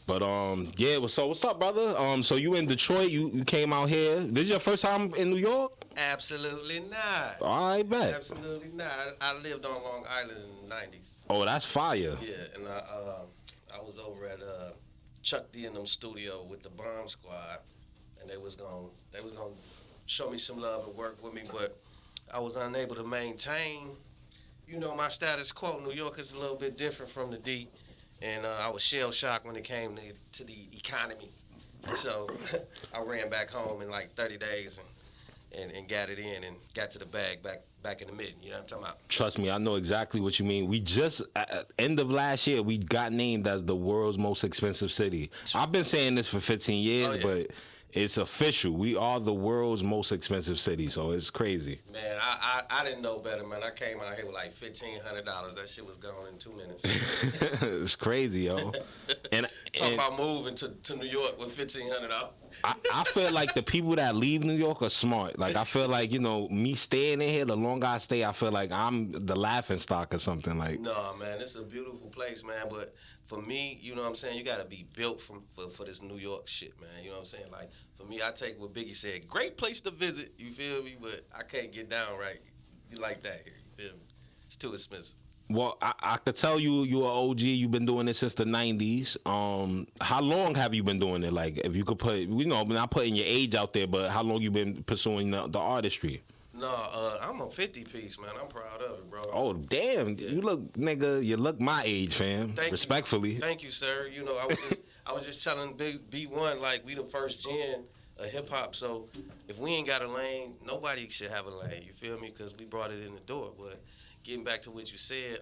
But yeah. So what's up, brother? So you in Detroit? You came out here. This is your first time in New York? Absolutely not. All right, bet. Absolutely not. I lived on Long Island in the '90s. Oh, that's fire. Yeah, and I was over at Chuck D and them studio with the Bomb Squad, and they was gonna show me some love and work with me, but I was unable to maintain, my status quo. New York is a little bit different from the D, and I was shell shocked when it came to the economy. So I ran back home in like 30 days and got it in and got to the bag back in the mid. You know what I'm talking about? Trust me, I know exactly what you mean. We just, at end of last year, we got named as the world's most expensive city. I've been saying this for 15 years, but it's official. We are the world's most expensive city, so it's crazy. Man, I didn't know better, man. I came out here with like $1,500. That shit was gone in 2 minutes. It's crazy, yo. Talking about moving to New York with $1,500. I feel like the people that leave New York are smart. Like, I feel like, me staying in here, the longer I stay, I feel like I'm the laughing stock or something. Like, no, man, it's a beautiful place, man. But for me, you know what I'm saying, you got to be built for this New York shit, man. You know what I'm saying? Like, for me, I take what Biggie said, great place to visit, you feel me? But I can't get down right. You like that here, you feel me? It's too expensive. Well, I could tell you're an OG. You've been doing this since the 90s. How long have you been doing it? Like, if you could put, not putting your age out there, but how long you been pursuing the artistry? No, I'm a 50-piece, man. I'm proud of it, bro. Oh, damn. Yeah. You look my age, fam. Respectfully. Thank you, sir. I was just telling Big B1, like, we the first gen of hip-hop, so if we ain't got a lane, nobody should have a lane, you feel me? Because we brought it in the door, but getting back to what you said,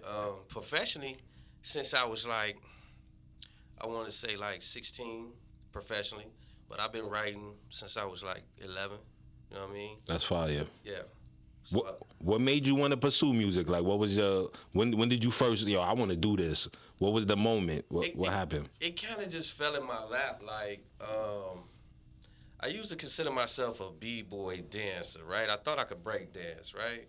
professionally, since I was like, I want to say like 16 professionally, but I've been writing since I was like 11. You know what I mean? That's fire. Yeah. So, what made you want to pursue music? Like, what was your when did you first? I want to do this. What was the moment? What happened? It kind of just fell in my lap. Like, I used to consider myself a b-boy dancer, right? I thought I could break dance, right?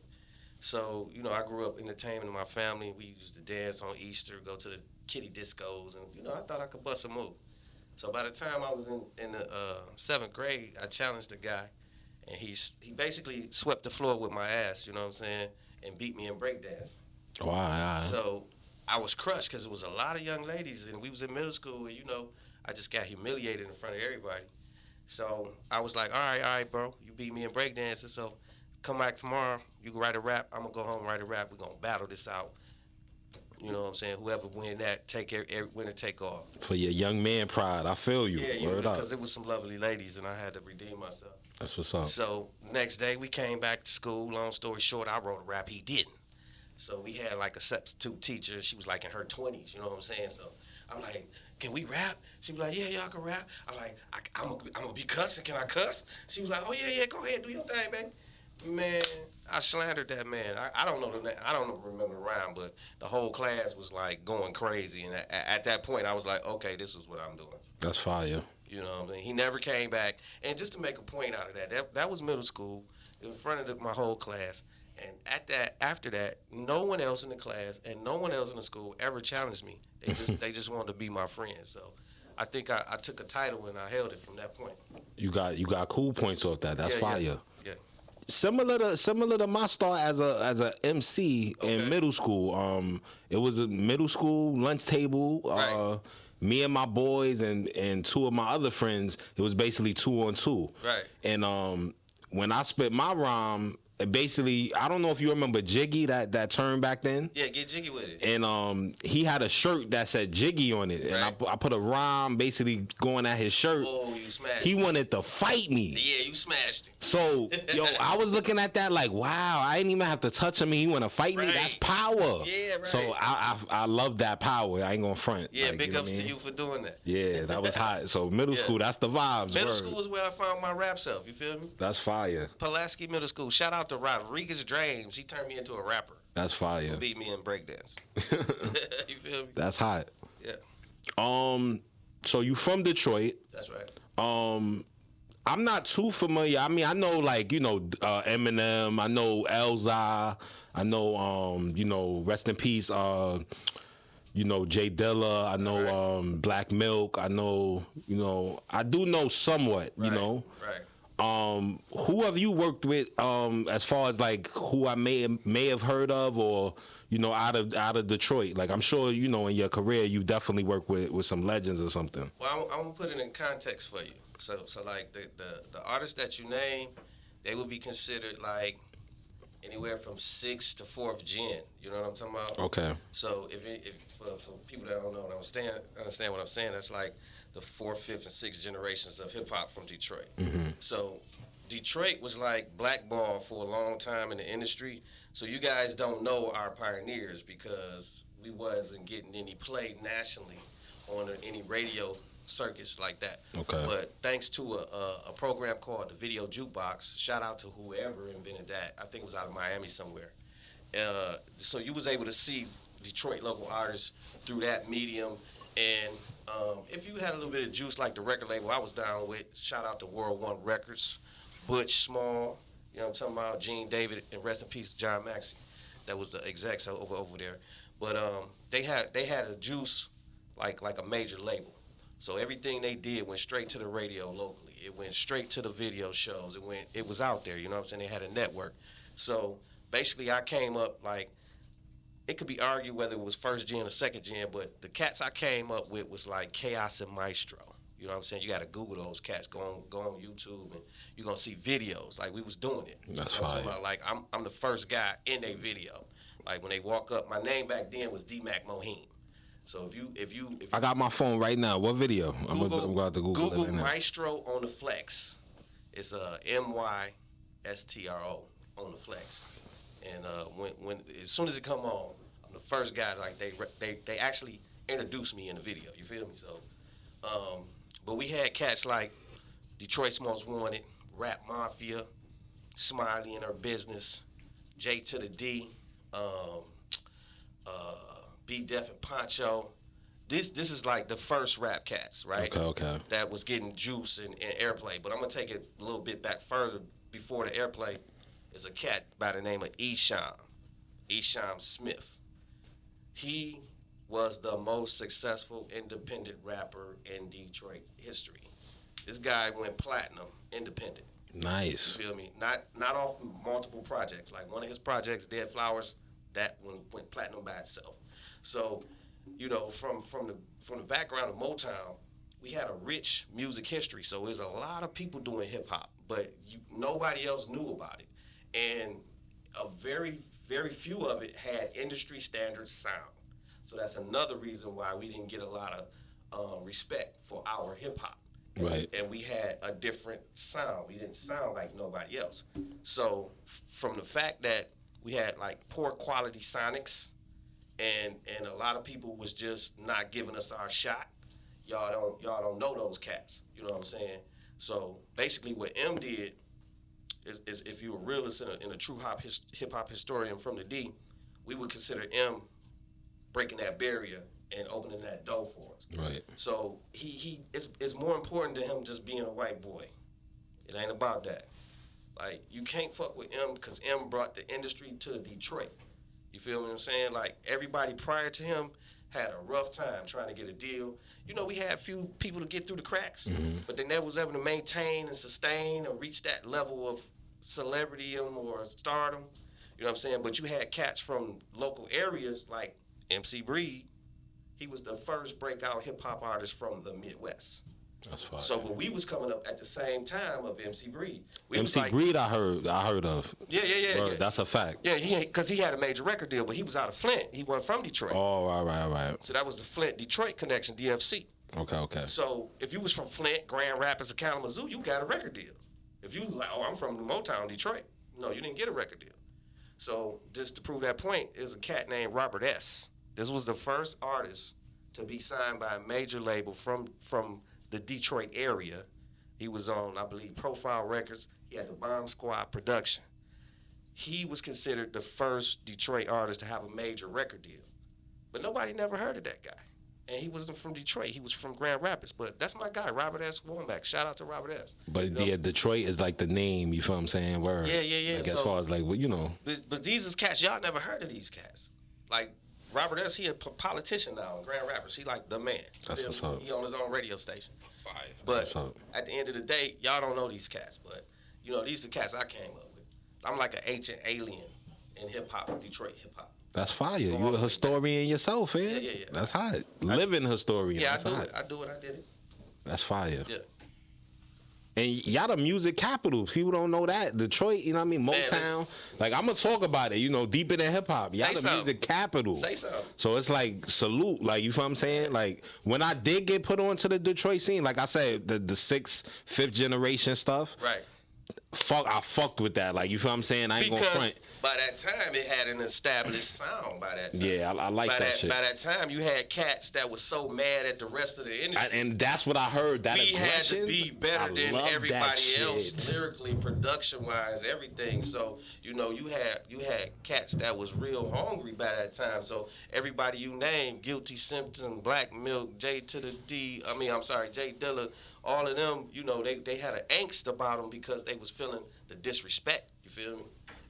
So, I grew up entertaining my family. We used to dance on Easter, go to the kiddie discos, and, I thought I could bust a move. So by the time I was in the 7th grade, I challenged the guy, and he basically swept the floor with my ass, you know what I'm saying, and beat me in breakdance. Wow. So I was crushed because it was a lot of young ladies, and we was in middle school, and, I just got humiliated in front of everybody. So I was like, all right, bro, you beat me in breakdancing, so come back tomorrow, you can write a rap, I'm going to go home and write a rap, we're going to battle this out. You know what I'm saying? Whoever win that, winner take all. For your young man pride, I feel you. Yeah, because it was some lovely ladies, and I had to redeem myself. That's what's up. So next day, we came back to school. Long story short, I wrote a rap, he didn't. So we had like a substitute teacher. She was like in her 20s, you know what I'm saying? So I'm like, can we rap? She was like, yeah, y'all can rap. I'm like, I'm going to be cussing. Can I cuss? She was like, oh, yeah, go ahead, do your thing, baby. Man, I slandered that man. I don't know the name. I don't remember the rhyme, but the whole class was like going crazy. And at that point, I was like, okay, this is what I'm doing. That's fire. You know what I mean? He never came back. And just to make a point out of that was middle school in front of my whole class. And after that, no one else in the class and no one else in the school ever challenged me. They just wanted to be my friend. So I think I took a title and I held it from that point. You got cool points off that. That's fire. Yeah. Similar to my start as a MC in middle school. It was a middle school lunch table. Right. Me and my boys and two of my other friends. It was basically 2-on-2. Right. And when I spit my rhyme, basically, I don't know if you remember Jiggy, that term back then. Yeah, get jiggy with it. And he had a shirt that said Jiggy on it. Right. And I put a rhyme basically going at his shirt. Oh, you smashed He wanted to fight me. Yeah, you smashed him. So, I was looking at that like, wow, I didn't even have to touch him and he want to fight me. Right. That's power. Yeah, right. So I love that power. I ain't going to front. Yeah, like, big ups to you for doing that. Yeah, that was hot. So middle school, that's the vibes. Middle school is where I found my rap self, you feel me? That's fire. Pulaski Middle School. Shout out to Rodriguez James. He turned me into a rapper. That's fire. He beat me in breakdance. You feel me? That's hot. Yeah. So you from Detroit. That's right. I'm not too familiar. I mean, I know Eminem. I know Elza. I know rest in peace. Jay Dilla. I know Black Milk. I know, I do know somewhat, Right. Who have you worked with as far as like who I may have heard of, or out of Detroit? Like I'm sure in your career you definitely worked with some legends or something. Well, I'm gonna put it in context for you. So like the artists that you name, they would be considered like anywhere from 6th to 4th gen. You know what I'm talking about? Okay. So if for people that don't know and understand what I'm saying, that's like the 4th, 5th, and 6th generations of hip hop from Detroit. Mm-hmm. So Detroit was like blackballed for a long time in the industry. So you guys don't know our pioneers because we wasn't getting any play nationally on any radio circuits like that. Okay. But thanks to a program called the Video Jukebox, shout out to whoever invented that. I think it was out of Miami somewhere. So you was able to see Detroit local artists through that medium. And if you had a little bit of juice like the record label I was down with, shout out to World One Records, Butch Small, you know what I'm talking about, Gene David, and rest in peace to John Maxey. That was the execs over there. But they had a juice like a major label. So everything they did went straight to the radio locally. It went straight to the video shows. It was out there, you know what I'm saying? They had a network. So basically I came up like, it could be argued whether it was first gen or second gen, but the cats I came up with was like Chaos and Maestro. You know what I'm saying? You got to Google those cats. Go on YouTube, and you're going to see videos. Like, we was doing it. That's you know fine. Like, I'm the first guy in a video. Like, when they walk up, my name back then was D-Mac Moheen. So if you I got my phone right now. What video? I'm going to have to Google it right now. Maestro on the Flex. It's MYSTRO on the Flex. And when as soon as it come on, I'm the first guy. Like they actually introduced me in the video. You feel me? So, but we had cats like Detroit's Most Wanted, Rap Mafia, Smiley and Her Business, J to the D, B Def and Poncho. This is like the first rap cats, right? Okay. That was getting juice and airplay. But I'm gonna take it a little bit back further. Before the airplay is a cat by the name of Isham Smith. He was the most successful independent rapper in Detroit history. This guy went platinum independent. Nice. You feel me? Not off multiple projects. Like one of his projects, Dead Flowers, that one went platinum by itself. So, from the background of Motown, we had a rich music history. So there's a lot of people doing hip hop, but nobody else knew about it. And a very, very few of it had industry standard sound. So that's another reason why we didn't get a lot of respect for our hip hop. Right. And we had a different sound. We didn't sound like nobody else. So from the fact that we had like poor quality sonics and a lot of people was just not giving us our shot, y'all don't know those cats. You know what I'm saying? So basically what M did is if you're a realist and a true hip hop historian from the D, we would consider M breaking that barrier and opening that door for us. Right. So it's more important to him just being a white boy. It ain't about that. Like, you can't fuck with M because M brought the industry to Detroit. You feel what I'm saying? Like, everybody prior to him had a rough time trying to get a deal. We had a few people to get through the cracks, but they never was able to maintain and sustain or reach that level of celebrity or stardom. You know what I'm saying? But you had cats from local areas like MC Breed. He was the first breakout hip-hop artist from the Midwest. That's fine. So, but we was coming up at the same time of MC Breed. MC Breed, I heard of. Yeah. That's a fact. Yeah, because he had a major record deal, but he was out of Flint. He wasn't from Detroit. Oh, all right. So that was the Flint-Detroit connection, DFC. Okay. So if you was from Flint, Grand Rapids, or Kalamazoo, you got a record deal. If you was like, I'm from Motown, Detroit, no, you didn't get a record deal. So just to prove that point, is a cat named Robert S. This was the first artist to be signed by a major label from the Detroit area. He was on, I believe, Profile Records. He had the Bomb Squad production. He was considered the first Detroit artist to have a major record deal. But nobody never heard of that guy. And he wasn't from Detroit. He was from Grand Rapids. But that's my guy, Robert S. Womack. Shout out to Robert S. But Detroit is like the name, you feel what I'm saying? Word. Yeah. Like, as far as like, But these is cats, y'all never heard of these cats. Like, Robert S. He a politician now, Grand Rapids. He like the man. That's what's up. He on his own radio station. Fire. But at the end of the day, y'all don't know these cats. But you know, these the cats I came up with. I'm like an ancient alien in hip hop, Detroit hip hop. That's fire. You're a historian yourself, man. Yeah. That's hot. Living historian. Yeah, That's hot. I do it. I did it. That's fire. Yeah. And y'all the music capital. People don't know that. Detroit, you know what I mean? Motown. Like, I'm going to talk about it, you know, deeper than hip hop. Y'all the music capital. Say something. So it's like, salute. Like, you feel what I'm saying? Like, when I did get put onto the Detroit scene, like I said, the sixth, fifth generation stuff. Right. I fucked with that. Like, you feel what I'm saying? I ain't going to front. By that time, it had an established sound by that time. Yeah, I like that shit. By that time, you had cats that was so mad at the rest of the industry. And that's what I heard. That we aggression, had to be better than everybody else, lyrically, production-wise, everything. So, you know, you had cats that was real hungry by that time. So everybody you name, Guilty Simpson, Black Milk, J Dilla, all of them, you know, they had an angst about them because they was feeling the disrespect. You feel me?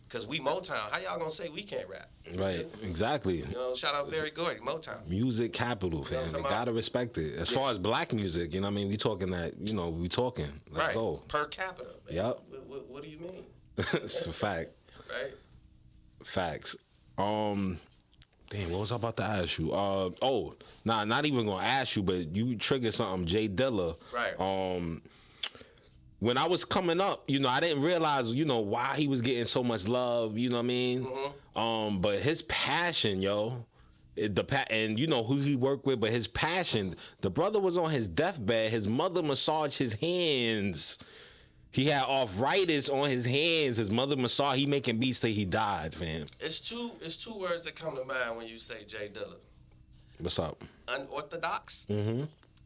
Because we Motown. How y'all gonna say we can't rap? Right, exactly. You know, shout out Barry Gordy, Motown. Music capital, fam. They gotta respect it. As far as black music, you know what I mean? We talking that, you know, we talking. Let's go. Per capita. Man. Yep. What do you mean? It's a fact. Right? Facts. Damn, what was I about to ask you? Not even gonna ask you, but you triggered something, J Dilla. Right. When I was coming up, you know, I didn't realize, you know, why he was getting so much love, you know what I mean? Mm-hmm. But his passion, and you know who he worked with, but his passion, the brother was on his deathbed, his mother massaged his hands. He had arthritis on his hands. His mother massaged. He making beats till he died, fam. It's two words that come to mind when you say J Dilla. What's up? Unorthodox. Mm-hmm.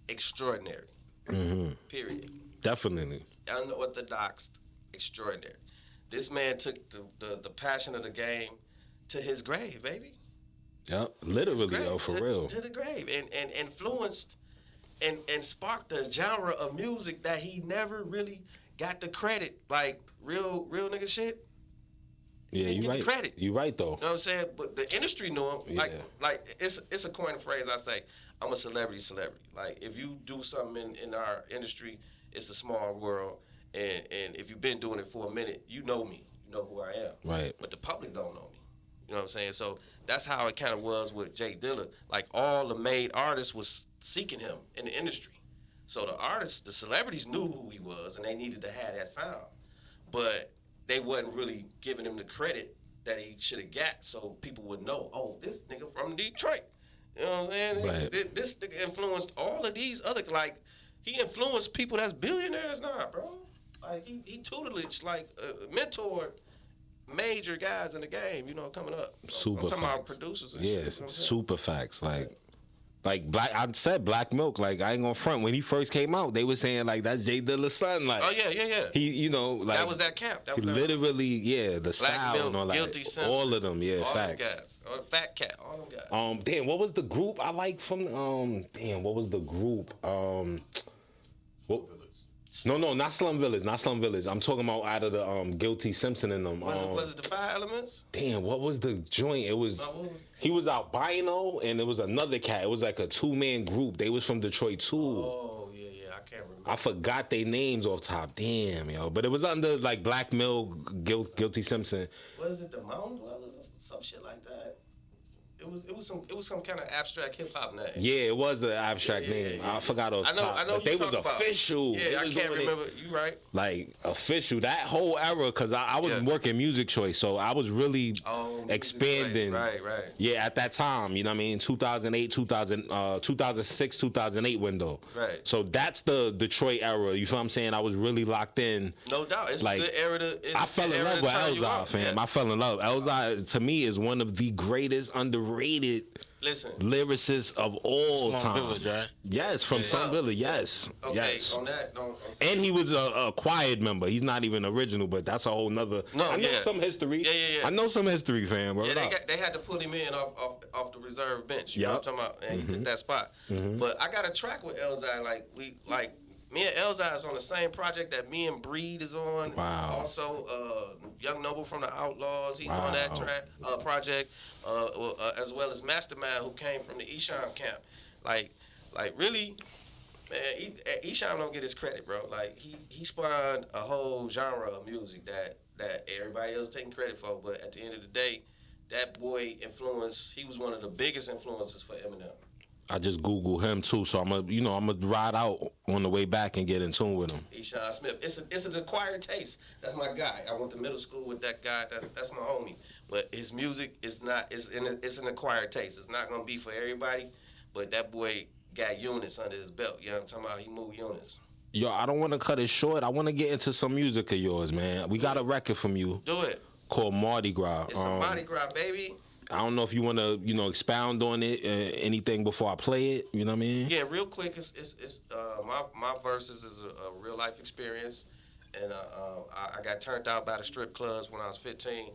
Extraordinary. Mm-hmm. Period. Definitely. Unorthodox. Extraordinary. This man took the passion of the game to his grave, baby. Yep. Literally, though, for real. To the grave. And influenced and sparked a genre of music that he never really got the credit, like real nigga shit. Yeah, you right. Credit. You right though. You know what I'm saying? But the industry knew him. Yeah. Like it's a coin phrase I say. I'm a celebrity. Like if you do something in our industry, it's a small world, and if you've been doing it for a minute, you know me. You know who I am. Right. But the public don't know me. You know what I'm saying? So that's how it kind of was with J Dilla. Like all the made artists was seeking him in the industry. So the artists, the celebrities knew who he was, and they needed to have that sound. But they wasn't really giving him the credit that he should have got, so people would know, oh, this nigga from Detroit. You know what I'm saying? Right. This nigga influenced all of these other, like, he influenced people that's billionaires now, bro. Like, he tutelaged, like, mentored major guys in the game, you know, coming up. Super I'm talking facts. about producers and yeah, shit. You know super facts. Like Black, I said Black Milk. Like I ain't gonna front. When he first came out, they were saying like that's J Dilla's son. Like, oh yeah. He, you know, like that was that camp. That was literally, yeah, the Black style Milk, and all that. Guilty Simpson, all of them, yeah, all facts. Them guys. Fat Cat, all them guys. Damn, what was the group I liked from? What was the group? No, not Slum Village, I'm talking about out of the Guilty Simpson and them. Was it the Five Elements? Damn, what was the joint? It was he was albino and it was another cat. It was like a 2-man group. They was from Detroit too. Oh yeah, I can't remember. I forgot their names off top. Damn, yo, but it was under like Black Milk, Guilty Simpson. Was it the Mountain Dwellers or some shit like that? It was some kind of abstract hip hop name. Yeah, it was an abstract name. Yeah. I forgot off top. I know. But they was official. Yeah, I can't remember. You right? Like official. That whole era, because I was working Music Choice, so I was really expanding. Right. Yeah, at that time, you know what I mean? 2008, 2006, 2008 window. Right. So that's the Detroit era. You feel what I'm saying? I was really locked in. No doubt. It's like, a good era I fell in love with Elzhi, fam. I fell in love. Elzhi, to me, is one of the greatest underrated lyricists of all time. Village, right? Yes, from Slum Village. Yes. Okay. Yes. On that. And he was a quiet member. He's not even original, but that's a whole nother. I know some history. Yeah. I know some history, fam. Yeah, they had to put him in off the reserve bench. You know what I'm talking about? And he took that spot. But I got a track with Elzhi. Me and Elzai is on the same project that me and Breed is on. Wow. Also, Young Noble from the Outlaws, he's on that project, as well as Mastermind, who came from the Esham camp. Like really, man, Esham don't get his credit, bro. Like he spawned a whole genre of music that everybody else taking credit for. But at the end of the day, that boy he was one of the biggest influences for Eminem. I just Googled him too, so I'm gonna ride out on the way back and get in tune with him. Esham Smith, it's an acquired taste. That's my guy. I went to middle school with that guy. That's my homie. But his music is not. It's an acquired taste. It's not gonna be for everybody. But that boy got units under his belt. You know what I'm talking about? He moved units. Yo, I don't want to cut it short. I want to get into some music of yours, man. We got a record from you. Do it. Called Mardi Gras. It's a Mardi Gras, baby. I don't know if you want to, expound on it, anything before I play it. You know what I mean? Yeah, real quick. My verses is a real life experience, and I got turned out by the strip clubs when I was 15,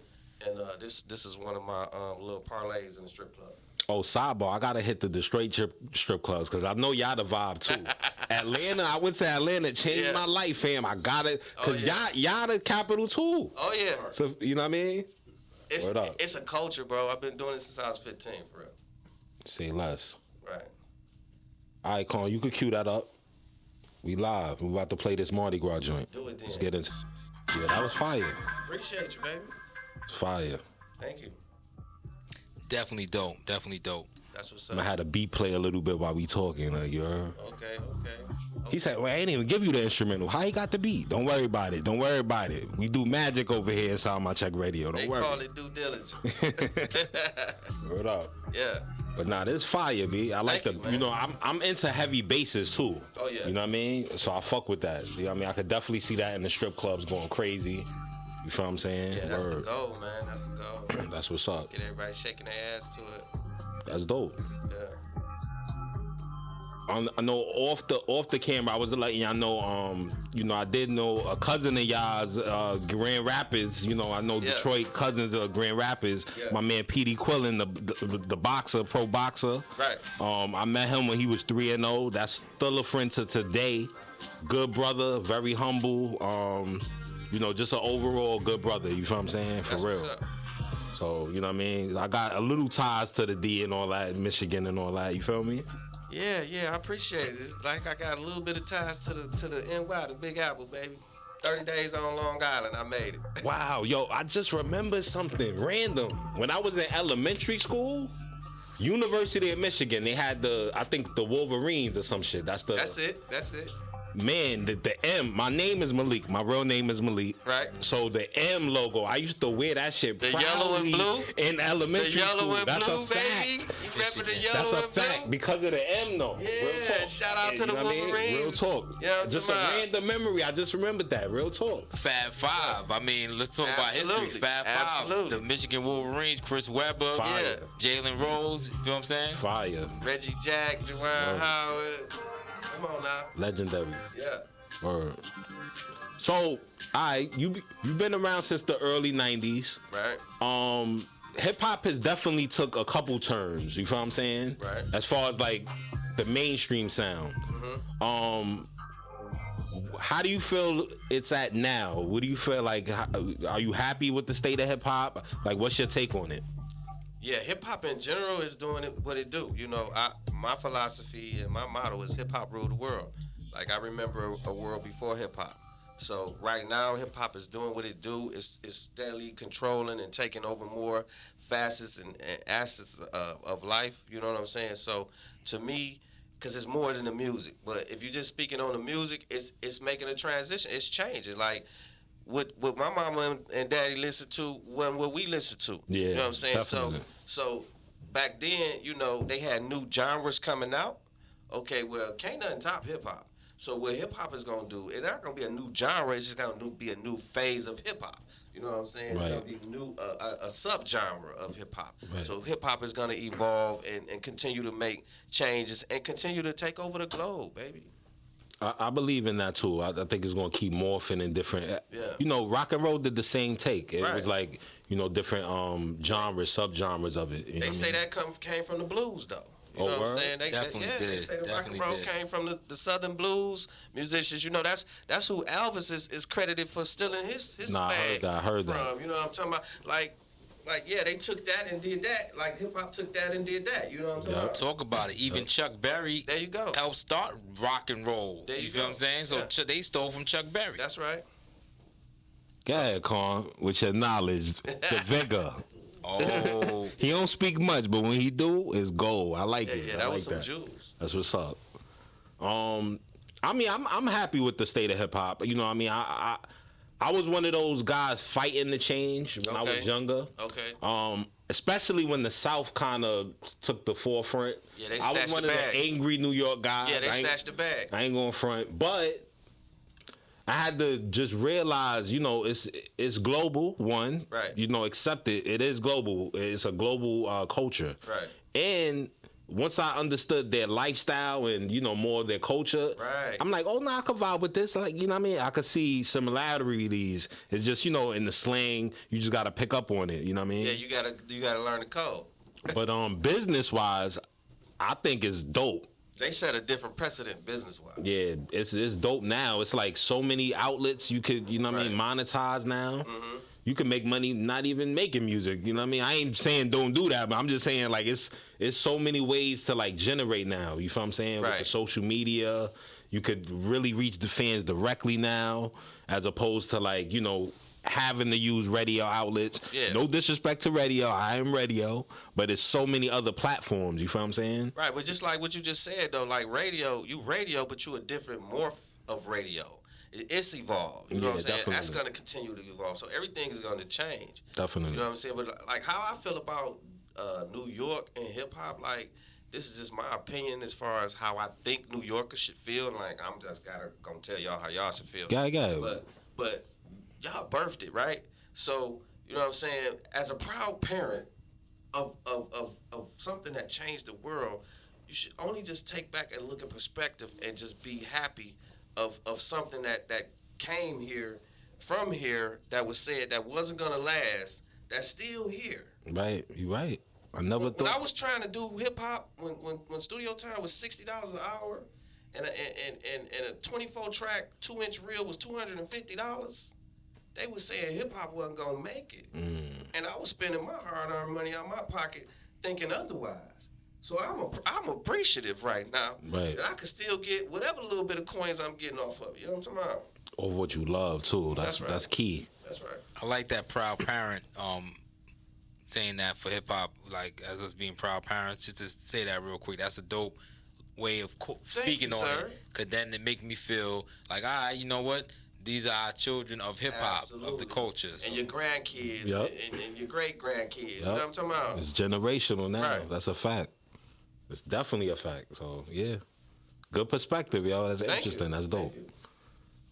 and this is one of my little parlays in the strip club. Oh, sidebar, I gotta hit the Detroit strip clubs because I know y'all the vibe too. Atlanta, I went to Atlanta, changed my life, fam. I got it because y'all the capital too. Oh yeah. So you know what I mean? It's a culture, bro. I've been doing it since I was 15, for real. Say less. Right. All right, Con, you could cue that up. We live. We about to play this Mardi Gras joint. Do it then. Let's get into. Yeah, that was fire. Appreciate you, baby. It's fire. Thank you. Definitely dope. That's what's up. I'm gonna have the beat play a little bit while we talking. Like, you heard? Okay. He said, well, I ain't even give you the instrumental. How he got the beat? Don't worry about it. We do magic over here inside My Check Radio. Don't worry. They call it due diligence. Word up. Yeah. But nah, this fire, B. I like I'm into heavy basses too. Oh yeah. You know what I mean? So I fuck with that. You know what I mean? I could definitely see that in the strip clubs going crazy. You feel what I'm saying? Yeah, that's the goal, man. That's the goal. That's what's up. Get everybody shaking their ass to it. That's dope. Yeah. I know off the camera, I was letting y'all know. I did know a cousin of y'all's, Grand Rapids. I know Detroit cousins of Grand Rapids. Yeah. My man Petey Quillen, the boxer, pro boxer. Right. I met him when he was 3-0. That's still a friend to today. Good brother, very humble. Just an overall good brother. You feel what I'm saying? For real. So you know what I mean. I got a little ties to the D and all that, Michigan and all that. You feel me? Yeah, I appreciate it. It's like I got a little bit of ties to the NY, the Big Apple, baby. 30 days on Long Island, I made it. Wow, yo, I just remember something random. When I was in elementary school, University of Michigan, they had the Wolverines or some shit. That's it. Man, the M, my name is Malik. My real name is Malik. Right. So the M logo, I used to wear that shit the yellow and blue in elementary school. The yellow and That's blue, a fact. baby. You repping the yellow That's a and blue? fact because of the M though. Yeah, real talk. Shout out to the Wolverines. Real talk. Yeah, just a random memory. I just remembered that. Real talk. Fab Five. I mean, let's talk about history. Fab Five. The Michigan Wolverines, Chris Webber, Jalen Rose. You feel what I'm saying? Fire. Reggie Jack, Juwan Howard. Come on now. Legendary. Yeah. Word. So, you've been around since the early 90s. Right. Hip hop has definitely took a couple turns. You feel what I'm saying? Right. As far as like the mainstream sound. Mm-hmm. How do you feel it's at now? What do you feel like? Are you happy with the state of hip hop? Like, what's your take on it? Yeah, hip hop in general is doing what it do. My philosophy and my motto is hip hop rule the world. Like, I remember a world before hip hop. So right now, hip hop is doing what it do. It's steadily controlling and taking over more facets and assets of life. You know what I'm saying? So to me, because it's more than the music. But if you're just speaking on the music, it's making a transition. It's changing. Like, what my mama and daddy listened to wasn't what we listened to. Yeah, you know what I'm saying? Definitely. So back then, they had new genres coming out. Okay, well, can't nothing top hip hop. So what hip hop is gonna do, it's not gonna be a new genre. It's just gonna be a new phase of hip hop. You know what I'm saying? Right. It's gonna be new a subgenre of hip hop. Right. So hip hop is gonna evolve and continue to make changes and continue to take over the globe, baby. I believe in that too. I think it's gonna keep morphing in different. Yeah. Rock and roll did the same take. It Right. was like different genres, subgenres of it. They say that came from the blues though. You know what I'm saying? They definitely did. They say the rock and roll came from the Southern blues musicians. You know, that's who Elvis is credited for stealing his bag I heard from. that. You know what I'm talking about? Like, yeah, they took that and did that. Like, hip-hop took that and did that. You know what I'm talking about? Talk about it. Even Chuck Berry there you go. helped start rock and roll. There you feel go. what I'm saying? So they stole from Chuck Berry. That's right. Go ahead, Con, with your knowledge, the vigor. Oh. He don't speak much, but when he do, it's gold. I like it. Yeah, that was some jewels. That's what's up. I mean, I'm happy with the state of hip hop. You know, what I mean, I was one of those guys fighting the change when I was younger. Okay. Especially when the South kind of took the forefront. Yeah, they I was snatched one the of bag. the angry New York guys. Yeah, they snatched the bag. I ain't going front, but I had to just realize, you know, it's global. One, right? You know, accept it. It is global. It's a global culture, right? And once I understood their lifestyle and, you know, more of their culture, right, I'm like, oh, no, I could vibe with this. Like, you know what I mean? I could see similarities. It's just, you know, in the slang, you just got to pick up on it. You know what I mean? Yeah, you gotta learn the code. But business-wise, I think it's dope. They set a different precedent business-wise. Yeah, it's dope now. It's like so many outlets you could, you know what I mean, monetize now. Mm-hmm. You can make money not even making music. You know what I mean? I ain't saying don't do that, but I'm just saying like it's so many ways to like generate now. You feel what I'm saying? Right. With the social media, you could really reach the fans directly now, as opposed to like, you know, having to use radio outlets. Yeah. No disrespect to radio. I am radio, but it's so many other platforms. You feel what I'm saying? Right, but just like what you just said though, like radio, but you a different morph of radio. It's evolved. You know what I'm saying? Definitely. That's going to continue to evolve. So everything is going to change. Definitely. You know what I'm saying? But like how I feel about New York and hip hop, like this is just my opinion as far as how I think New Yorkers should feel. Like I'm just gonna tell y'all how y'all should feel. Got it. But y'all birthed it, right? So you know what I'm saying? As a proud parent of something that changed the world, you should only just take back and look at perspective and just be happy of something that came here from here that was said that wasn't gonna last, that's still here. Right, you right. I never thought. When I was trying to do hip hop, when studio time was $60 an hour, and a 24 track 2-inch reel was $250, they was saying hip hop wasn't gonna make it, and I was spending my hard earned money out of my pocket thinking otherwise. So I'm appreciative right now that I can still get whatever little bit of coins I'm getting off of it. You know what I'm talking about? Over what you love too. That's right. That's key. That's right. I like that proud parent saying that for hip hop, like as us being proud parents. Just to say that real quick, that's a dope way of speaking on it. Cause then it make me feel like, you know what? These are our children of hip hop, of the culture. So. And your grandkids, and your great grandkids. You know what I'm talking about? It's generational now. Right. That's a fact. It's definitely a fact. So yeah, good perspective, yo. That's interesting. That's dope.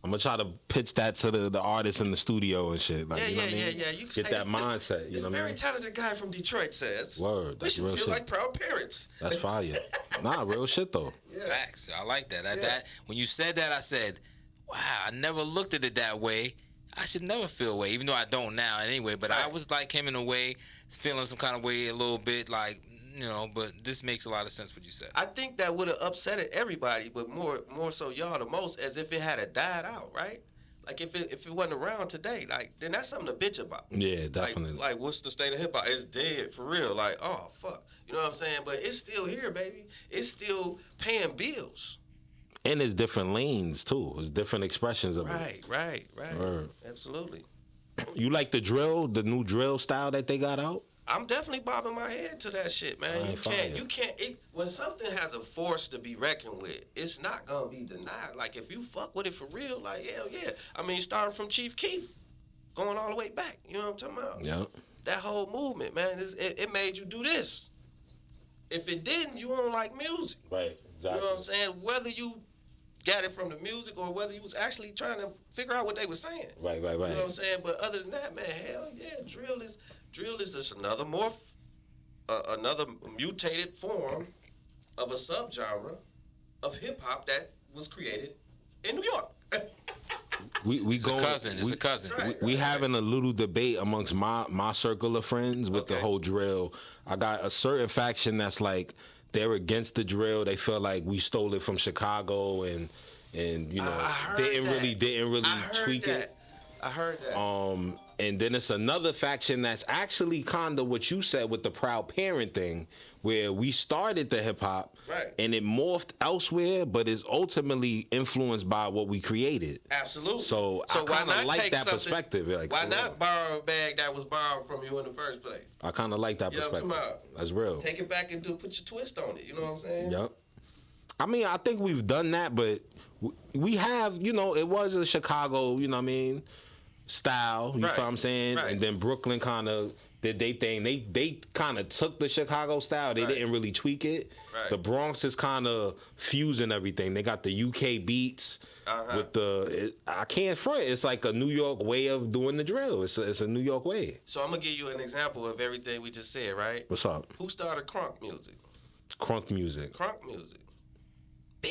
I'm gonna try to pitch that to the artists in the studio and shit. Like, you know what I mean? You get that mindset. You know what I mean? A very talented guy from Detroit says. Word. That's we real should feel shit. like proud parents. That's fire. Nah, real shit though. Yeah. Facts. I like that. That when you said that, I said, wow, I never looked at it that way. I should never feel a way, even though I don't now anyway. But I was like him in a way, feeling some kind of way a little bit, like, you know. But this makes a lot of sense what you said. I think that would have upset everybody, but more so y'all the most, as if it had died out, right? Like if it wasn't around today, like then that's something to bitch about. Yeah, definitely. Like what's the state of hip hop? It's dead for real. Like, oh fuck, you know what I'm saying? But it's still here, baby. It's still paying bills. And there's different lanes too. There's different expressions of it. Right. Word. Absolutely. You like the drill, the new drill style that they got out? I'm definitely bobbing my head to that shit, man. You can't. When something has a force to be reckoned with, it's not gonna be denied. Like if you fuck with it for real, like hell yeah. I mean, starting from Chief Keef, going all the way back. You know what I'm talking about? Yeah. That whole movement, man. It made you do this. If it didn't, you don't like music. Right. Exactly. You know what I'm saying? Whether you got it from the music or whether you was actually trying to figure out what they were saying. Right. You know what I'm saying? But other than that, man, hell yeah, drill is just another another mutated form of a subgenre of hip hop that was created in New York. It's a cousin. We having a little debate amongst my circle of friends with the whole drill. I got a certain faction that's like, they're against the drill. They feel like we stole it from Chicago and you know didn't really tweak it. I heard that. And then it's another faction that's actually kind of what you said with the proud parent thing, where we started the hip hop, right, and it morphed elsewhere, but is ultimately influenced by what we created. Absolutely. So I kind of like that perspective. Like, why not borrow a bag that was borrowed from you in the first place? I kind of like that perspective. That's real. Take it back and put your twist on it. You know what I'm saying? Yep. I mean, I think we've done that, but we have, you know, it was a Chicago, you know what I mean, style, you know what I'm saying? Right. And then Brooklyn kind of did they thing. They kind of took the Chicago style. They didn't really tweak it. Right. The Bronx is kind of fusing everything. They got the UK beats with I can't front. It's like a New York way of doing the drill. It's a New York way. So I'm going to give you an example of everything we just said, right? What's up? Who started crunk music? Crunk music. Crunk music. Beer,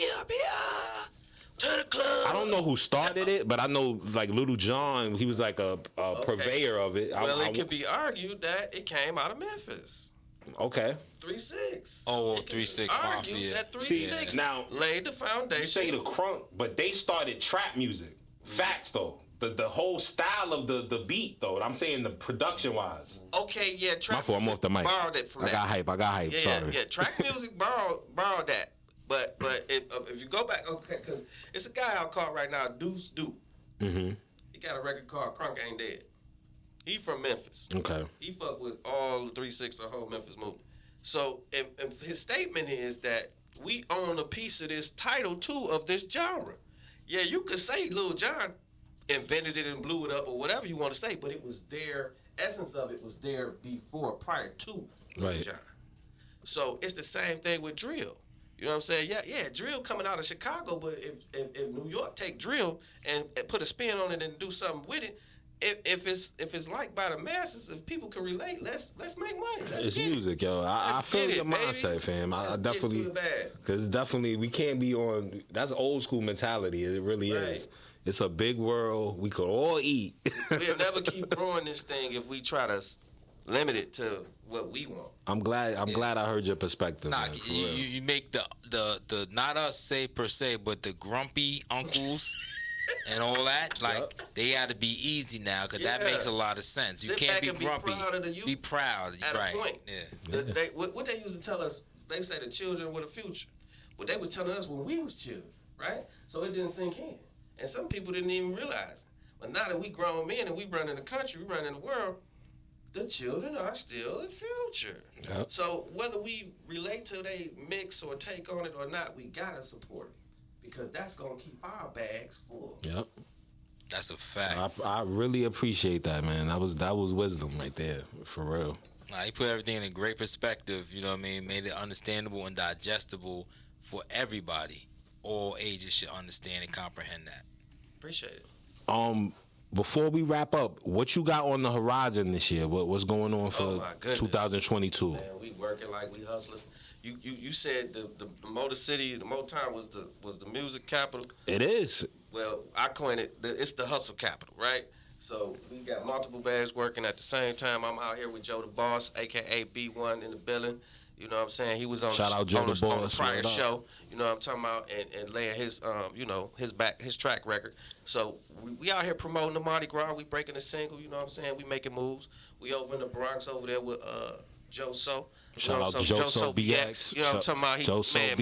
to the club. I don't know who started it, but I know like Little John, he was like a purveyor of it. Well, it could be argued that it came out of Memphis. Okay. 3-6. Oh, 3-6 Mafia. That 3-6 now laid the foundation. You say the crunk, but they started trap music. Facts though. The whole style of the beat though. I'm saying the production wise. Okay, yeah, trap. My fault, I'm off the mic. Borrowed it from I got hype. Yeah, sorry. Yeah. Track music borrowed that. But if you go back, okay, because it's a guy out called right now, Deuce Duke. Mm-hmm. He got a record called Crunk Ain't Dead. He from Memphis. Okay. He fuck with all the 3-6, the whole Memphis movement. So and his statement is that we own a piece of this title too of this genre. Yeah, you could say Lil Jon invented it and blew it up or whatever you want to say, but it was there. Essence of it was there before, prior to Lil Jon. So it's the same thing with drill. You know what I'm saying? Yeah, drill coming out of Chicago, but if New York take drill and put a spin on it and do something with it, if it's liked by the masses, if people can relate, let's make money. It's music, yo. I feel your mindset, fam. I definitely, because definitely we can't be on. That's old school mentality. It really is. It's a big world. We could all eat. We'll never keep growing this thing if we try to limit it to what we want. I'm glad I heard your perspective. Nah, man, you make the not us say per se, but the grumpy uncles and all that, like they got to be easy now, because that makes a lot of sense. You can't be grumpy. Be proud. At right. a point. Yeah. What they used to tell us, they say the children were the future. What they was telling us when we was children, right? So it didn't sink in. And some people didn't even realize. But now that we grown men and we run in the country, we run in the world, the children are still the future. Yep. So whether we relate to their mix or take on it or not, we gotta support it, because that's gonna keep our bags full. Yep. That's a fact. I really appreciate that, man. That was wisdom right there, for real. Nah, he put everything in a great perspective. You know what I mean? Made it understandable and digestible for everybody. All ages should understand and comprehend that. Appreciate it. Before we wrap up, what you got on the horizon this year? What's going on for 2022? Man, we working like we hustlers. You said the Motor City, the Motown was the music capital. It is. Well, I coined it. It's the hustle capital, right? So we got multiple bags working at the same time. I'm out here with Joe the Boss, aka B1 in the building. You know what I'm saying? He was on the prior show. You know what I'm talking about, and laying his his track record. So we out here promoting the Mardi Gras. We breaking a single. You know what I'm saying? We making moves. We over in the Bronx over there with Joe So. Shout out to Joe So BX. You know what I'm talking about? Joe So BX.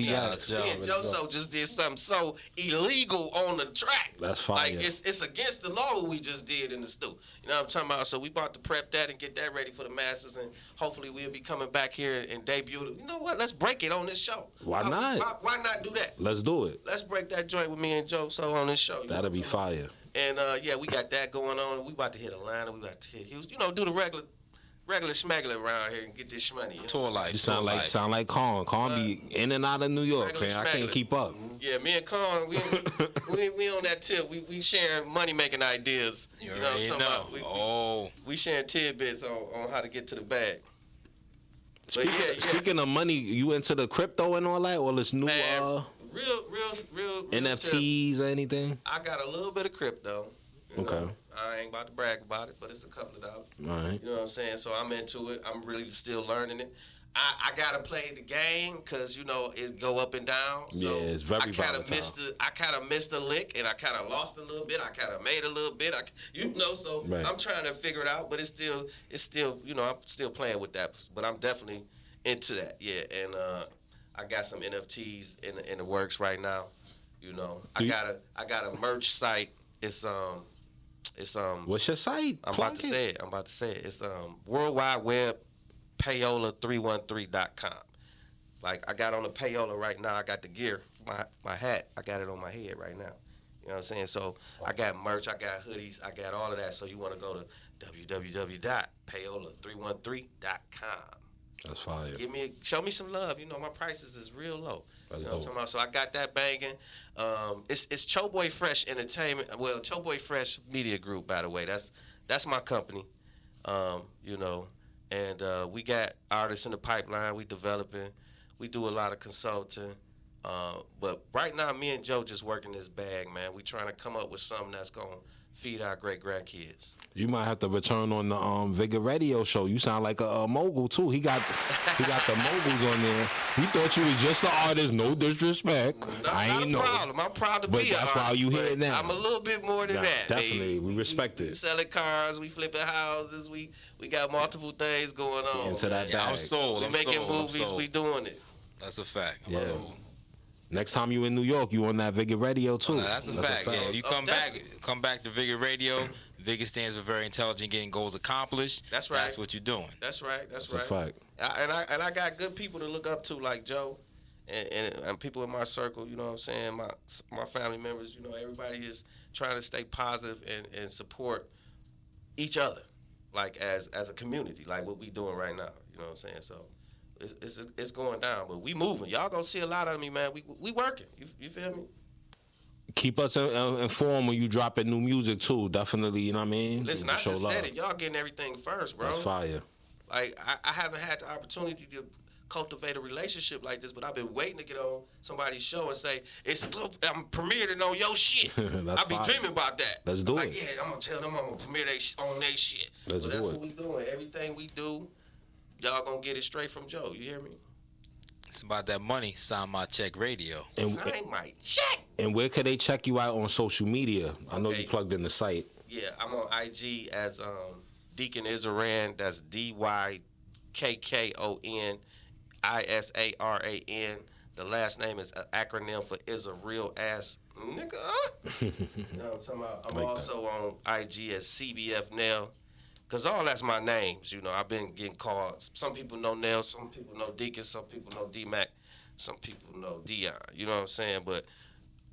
Me and Joe So just did something so illegal on the track. That's fire. Like it's against the law what we just did in the stew. You know what I'm talking about? So we about to prep that and get that ready for the masses, and hopefully we'll be coming back here and debut. You know what? Let's break it on this show. Why not? Why not do that? Let's do it. Let's break that joint with me and Joe So on this show. That'll be fire. And we got that going on. We about to hit Atlanta. We about to hit Houston. You know, do the regular schmegular around here and get this money. You know? Tour life. You sound like Con. Con be in and out of New York, man. I can't keep up. Yeah, me and Con, we on that tip. We sharing money making ideas. You know what I'm talking about? We sharing tidbits on how to get to the bag. Speaking of money, you into the crypto and all that, or this new real NFTs or anything? I got a little bit of crypto. Okay. Know? I ain't about to brag about it, but it's a couple of dollars. All right. You know what I'm saying? So I'm into it. I'm really still learning it. I gotta play the game because it go up and down. So yeah, it's very I kind of volatile. missed a lick, and I kind of lost a little bit. I kind of made a little bit. So right. I'm trying to figure it out. But it's still I'm still playing with that. But I'm definitely into that. Yeah, and I got some NFTs in the works right now. I got a merch site. It's What's your site? I'm about to say it. It's World Wide Web payola313.com. Like I got on the payola right now. I got the gear, my hat. I got it on my head right now. You know what I'm saying? So I got merch, I got hoodies, I got all of that. So you want to go to www.payola313.com. That's fire. Show me some love. My prices is real low. That's what I'm talking about? So I got that banging. It's Choboy Fresh Entertainment. Well, Choboy Fresh Media Group, by the way. That's my company. And we got artists in the pipeline. We developing. We do a lot of consulting. But right now, me and Joe just working this bag, man. We trying to come up with something that's going to feed our great-grandkids. You might have to return on the Vigor Radio show. You sound like a mogul, too. He got the moguls on there. We thought you was just an artist, no disrespect. Not a problem. I'm proud to be an artist. But that's why you here now. I'm a little bit more than that, definitely. baby. We respect it. We selling cars. We flipping houses. We got multiple things going on. Into that bag. I'm sold. We making movies. We doing it. That's a fact. I'm sold. Next time you in New York, you on that Vigor Radio too. That's a fact. Yeah, you come back to Vigor Radio. Vigor stands for very intelligent, getting goals accomplished. That's right. That's what you're doing. That's right. That's right. A fact. And I got good people to look up to, like Joe, and people in my circle. You know what I'm saying? My family members. Everybody is trying to stay positive and support each other, like as a community, like what we doing right now. You know what I'm saying? So. It's going down, but we moving. Y'all gonna see a lot of me, man. We working. You feel me? Keep us informed when you dropping new music too. Definitely, you know what I mean. Listen, I just said it. Y'all getting everything first, bro. That's fire. Like I haven't had the opportunity to cultivate a relationship like this, but I've been waiting to get on somebody's show and say I'm premiering on your shit. I be dreaming about that. Let's do it. Yeah, I'm gonna tell them I'm gonna premiere on their shit. That's what we doing. Everything we do. Y'all gonna get it straight from Joe. You hear me? It's about that money. Sign my check radio. Sign my check. And where could they check you out on social media? I know you plugged in the site. Yeah, I'm on IG as Dykkon IsaR.A.N. That's DYKKON IsaR.A.N. The last name is an acronym for is a real ass nigga. You know what I'm talking about? I'm also on IG as CBF Nell. Because all that's my names, I've been getting called. Some people know Nell, some people know Dykkon, some people know D-Mac, some people know Dion. You know what I'm saying? But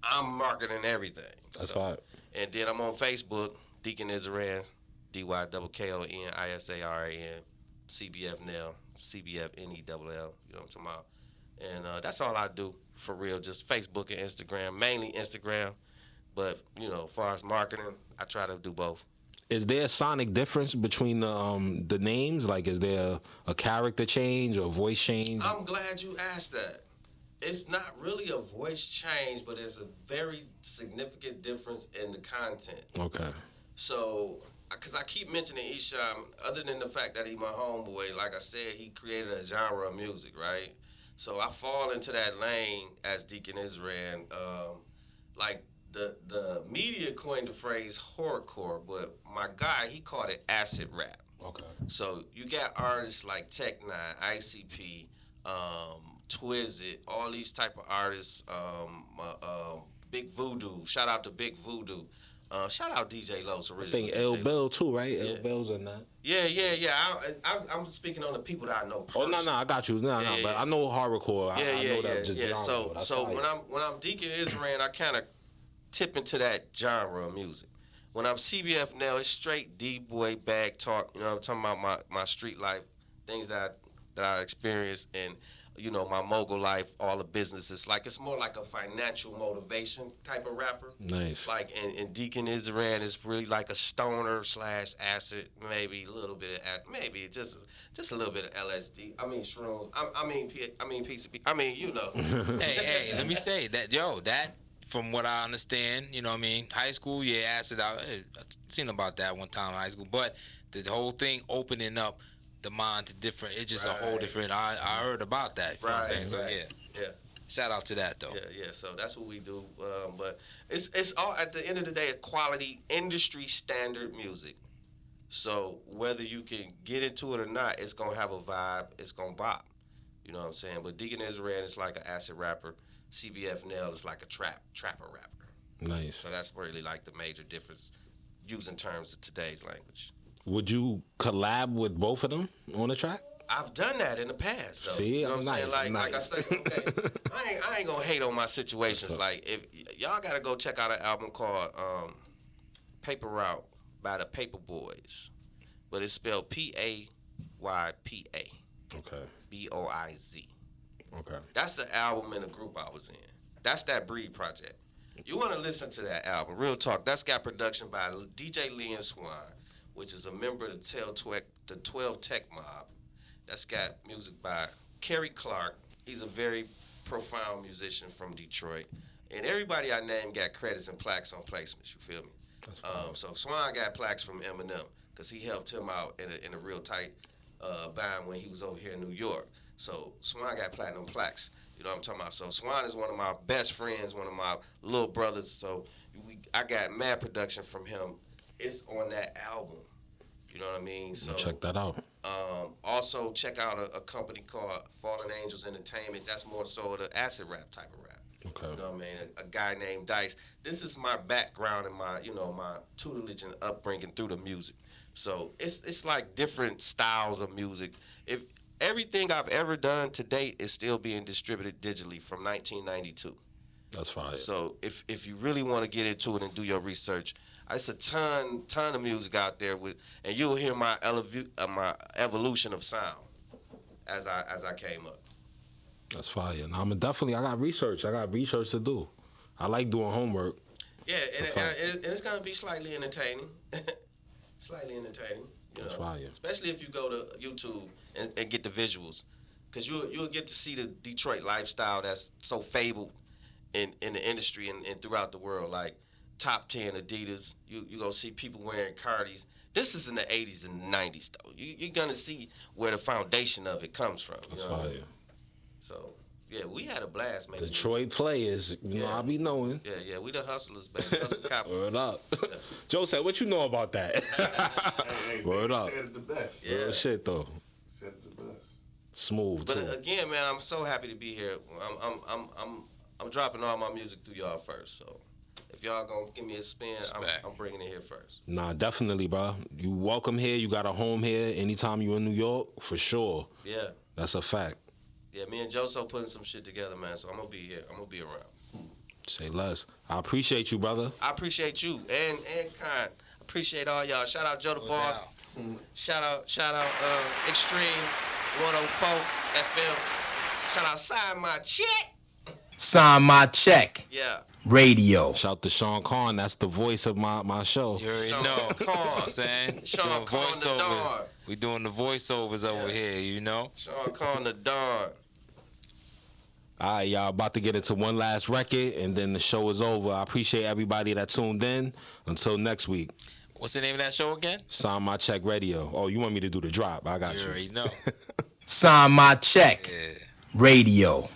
I'm marketing everything. That's right. And then I'm on Facebook, Dykkon IsaR.A.N, DYKKON IsaR.A.N, CBF Nell, CBF NELL. You know what I'm talking about? And that's all I do, for real, just Facebook and Instagram, mainly Instagram. But, as far as marketing, I try to do both. Is there a sonic difference between the names? Like, is there a character change or voice change? I'm glad you asked that. It's not really a voice change, but there's a very significant difference in the content. Okay. So, because I keep mentioning Isham, other than the fact that he's my homeboy, like I said, he created a genre of music, right? So I fall into that lane as Dykkon IsaR.A.N. Like, the media coined the phrase horrorcore, but my guy, he called it acid rap. Okay. So you got artists like Tech Nine, ICP, Twizzit, all these type of artists, Big Voodoo. Shout out to Big Voodoo. Shout out DJ Los originally. I think L Bell too, right? L Bell's in that. Yeah. I'm speaking on the people that I know personally. Oh no, I got you. No, but I know horrorcore. I know that just genre. So when I'm Dykkon IsaR.A.N, I kind of tip into that genre of music. When I'm CBF now, it's straight D-boy bag talk. I'm talking about my street life, things that I experienced, and my mogul life, all the businesses. Like, it's more like a financial motivation type of rapper. Nice. Like, and Dykkon IsaR.A.N is really like a stoner / acid, maybe a little bit of, maybe just a little bit of LSD. I mean shrooms. I mean PCP. I mean, Hey, let me say that, that. From what I understand, high school, acid out. I've seen about that one time in high school. But the whole thing opening up the mind to different. It's just a whole different. I heard about that. You know what I'm saying? So yeah. Shout out to that though. Yeah. So that's what we do. But it's all at the end of the day, quality industry standard music. So whether you can get into it or not, it's gonna have a vibe. It's gonna bop. You know what I'm saying? But Dykkon IsaR.A.N is like an acid rapper. CBF Nell is like a trapper rapper. Nice. So that's really like the major difference using terms of today's language. Would you collab with both of them on a track? I've done that in the past, though. See, you know I'm what I'm saying? Like I nice. said, okay, I ain't gonna hate on my situations. Like, if y'all gotta go check out an album called Paper Route by the Paper Boys, but it's spelled Paypa. Okay. Boiz. Okay. That's the album in the group I was in. That's that Breed project. You want to listen to that album? Real talk. That's got production by DJ Lee and Swan, which is a member of the 12 Tech Mob. That's got music by Kerry Clark. He's a very profound musician from Detroit. And everybody I named got credits and plaques on placements, you feel me? That's fine. So Swan got plaques from Eminem because he helped him out in a real tight bind when he was over here in New York. So Swan got platinum plaques. You know what I'm talking about? So Swan is one of my best friends, one of my little brothers. So I got mad production from him. It's on that album. You know what I mean? So check that out. Also, check out a company called Fallen Angels Entertainment. That's more so the acid rap type of rap. Okay. You know what I mean? A guy named Dice. This is my background and my tutelage and upbringing through the music. So it's like different styles of music. If everything I've ever done to date is still being distributed digitally from 1992. That's fine. So if you really want to get into it and do your research, it's a ton of music out there and you'll hear my evolution of sound as I came up. That's fire. Now I got research. I got research to do. I like doing homework. Yeah, and it's gonna be slightly entertaining. Slightly entertaining. That's fire. Especially if you go to YouTube and get the visuals, because you'll get to see the Detroit lifestyle that's so fabled in the industry and throughout the world. Like top 10 Adidas, you're gonna see people wearing Cardis. This is in the 80s and 90s though. You're gonna see where the foundation of it comes from. That's fire. So yeah, we had a blast, man. Detroit players, you know, I be knowing. Yeah, we the hustlers, baby. Hustle capital. Word up. Joseph, what you know about that? Hey, Word up. Said it the best. Yeah. Real shit though. Said it the best. Smooth too. But again, man, I'm so happy to be here. I'm dropping all my music through y'all first. So if y'all gonna give me a spin, I'm bringing it here first. Nah, definitely, bro. You welcome here. You got a home here. Anytime you in New York, for sure. Yeah. That's a fact. Yeah, me and Joso putting some shit together, man. So I'm gonna be here. I'm gonna be around. Say less. I appreciate you, brother. I appreciate you and Khan. Appreciate all y'all. Shout out Joe the Boss. Shout out Extreme 104 FM. Shout out Sign My Check. Sign My Check. Yeah. Radio. Shout to Sean Carn. That's the voice of my show. You already Sean know. Carn. You know what I'm saying? Sean Doing Carn the Dawn. We doing the voiceovers over here, you know? Sean Carn the Dawn. All right, y'all about to get into one last record, and then the show is over. I appreciate everybody that tuned in. Until next week. What's the name of that show again? Sign My Check Radio. Oh, you want me to do the drop? I got you. You already know. Sign My Check. Yeah. Radio.